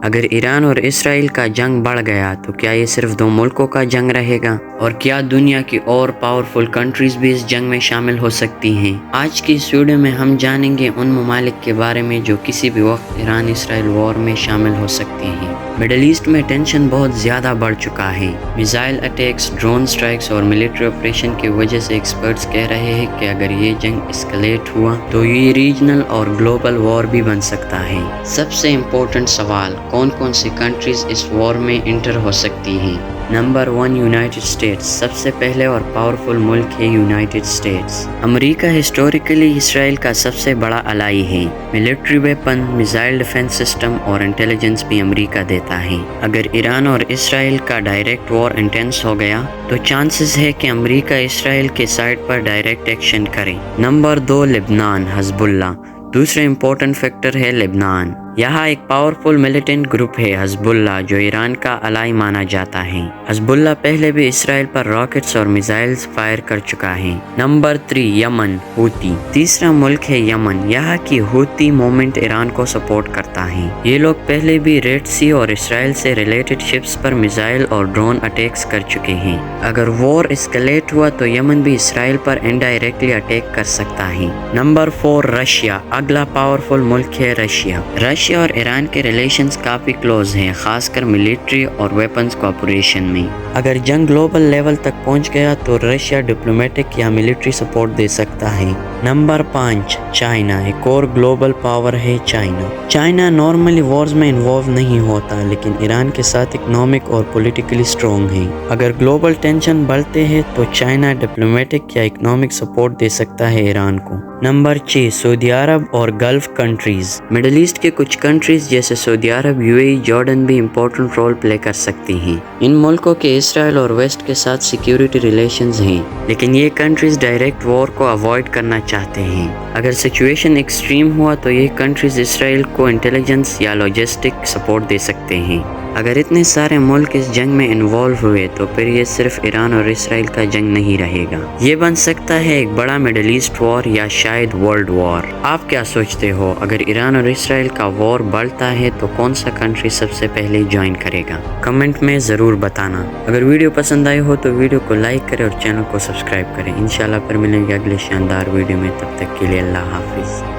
اگر ایران اور اسرائیل کا جنگ بڑھ گیا تو کیا یہ صرف دو ملکوں کا جنگ رہے گا، اور کیا دنیا کی اور پاورفل کنٹریز بھی اس جنگ میں شامل ہو سکتی ہیں؟ آج کی اس ویڈیو میں ہم جانیں گے ان ممالک کے بارے میں جو کسی بھی وقت ایران اسرائیل وار میں شامل ہو سکتے ہیں۔ مڈل ایسٹ میں ٹینشن بہت زیادہ بڑھ چکا ہے۔ میزائل اٹیکس، ڈرون سٹرائکس اور ملٹری آپریشن کی وجہ سے ایکسپرٹس کہہ رہے ہیں کہ اگر یہ جنگ اسکلیٹ ہوا تو یہ ریجنل اور گلوبل وار بھی بن سکتا ہے۔ سب سے امپورٹنٹ سوال، کون کون سی کنٹریز اس وار میں انٹر ہو سکتی ہیں؟ Number 1، United States. سب سے پہلے اور پاورفل ملک ہے یونائٹڈ اسٹیٹس۔ امریکہ ہسٹوریکلی اسرائیل کا سب سے بڑا الائی ہے۔ Military weapon, missile defence system اور انٹیلیجنس بھی امریکہ دیتا ہے۔ اگر ایران اور اسرائیل کا ڈائریکٹ وار انٹینس ہو گیا تو چانسز ہے کہ امریکہ اسرائیل کے سائڈ پر ڈائریکٹ ایکشن کرے۔ نمبر 2، لبنان، حزب اللہ۔ دوسرا امپورٹنٹ فیکٹر ہے لبنان۔ یہاں ایک پاورفل ملیٹنٹ گروپ ہے حزب اللہ جو ایران کا الائی مانا جاتا ہے۔ حزب اللہ پہلے بھی اسرائیل پر راکٹس اور میزائلز فائر کر چکا ہے۔ نمبر 3، یمن، ہوتی۔ تیسرا ملک ہے یمن۔ یہاں کی ہوتی موومنٹ ایران کو سپورٹ کرتا ہے۔ یہ لوگ پہلے بھی ریڈ سی اور اسرائیل سے ریلیٹڈ شپس پر میزائل اور ڈرون اٹیکس کر چکے ہیں۔ اگر وار اسکلیٹ ہوا تو یمن بھی اسرائیل پر انڈائریکٹلی اٹیک کر سکتا ہے۔ Number 4، Russia. اگلا پاورفل ملک ہے رشیا۔ رشیا اور ایران کے ریلیشنز کافی کلوز ہیں، خاص کر ملٹری اور ویپنز کوآپریشن میں۔ اگر جنگ گلوبل لیول تک پہنچ گیا تو رشیا ڈپلومیٹک یا ملٹری سپورٹ دے سکتا ہے۔ Number 5، China. ایک اور گلوبل پاور ہے چائنا۔ چائنا نارملی وارز میں انوالو نہیں ہوتا لیکن ایران کے ساتھ اکنامک اور پولیٹیکلی اسٹرانگ ہے۔ اگر گلوبل ٹینشن بڑھتے ہیں تو چائنا ڈپلومیٹک یا اکنامک سپورٹ دے سکتا ہے ایران کو۔ نمبر 6، سعودی عرب اور گلف کنٹریز۔ مڈل ایسٹ کے کچھ کنٹریز جیسے سعودی عرب، UAE، جارڈن بھی امپورٹنٹ رول پلے کر سکتی ہیں۔ ان ملکوں کے اسرائیل اور ویسٹ کے ساتھ سیکیورٹی ریلیشنز ہیں لیکن یہ کنٹریز ڈائریکٹ وار کو اوائڈ کرنا چاہتے ہیں۔ اگر سچویشن ایکسٹریم ہوا تو یہ کنٹریز اسرائیل کو انٹیلیجنس یا لاجسٹک سپورٹ دے سکتے ہیں۔ اگر اتنے سارے ملک اس جنگ میں انوالو ہوئے تو پھر یہ صرف ایران اور اسرائیل کا جنگ نہیں رہے گا، یہ بن سکتا ہے ایک بڑا مڈل ایسٹ وار یا شاید ورلڈ وار۔ آپ کیا سوچتے ہو، اگر ایران اور اسرائیل کا وار بڑھتا ہے تو کون سا کنٹری سب سے پہلے جوائن کرے گا؟ کمنٹ میں ضرور بتانا۔ اگر ویڈیو پسند آئی ہو تو ویڈیو کو لائک کریں اور چینل کو سبسکرائب کریں۔ انشاءاللہ پھر ملیں گے اگلے شاندار ویڈیو میں، تب تک کے لیے اللہ حافظ۔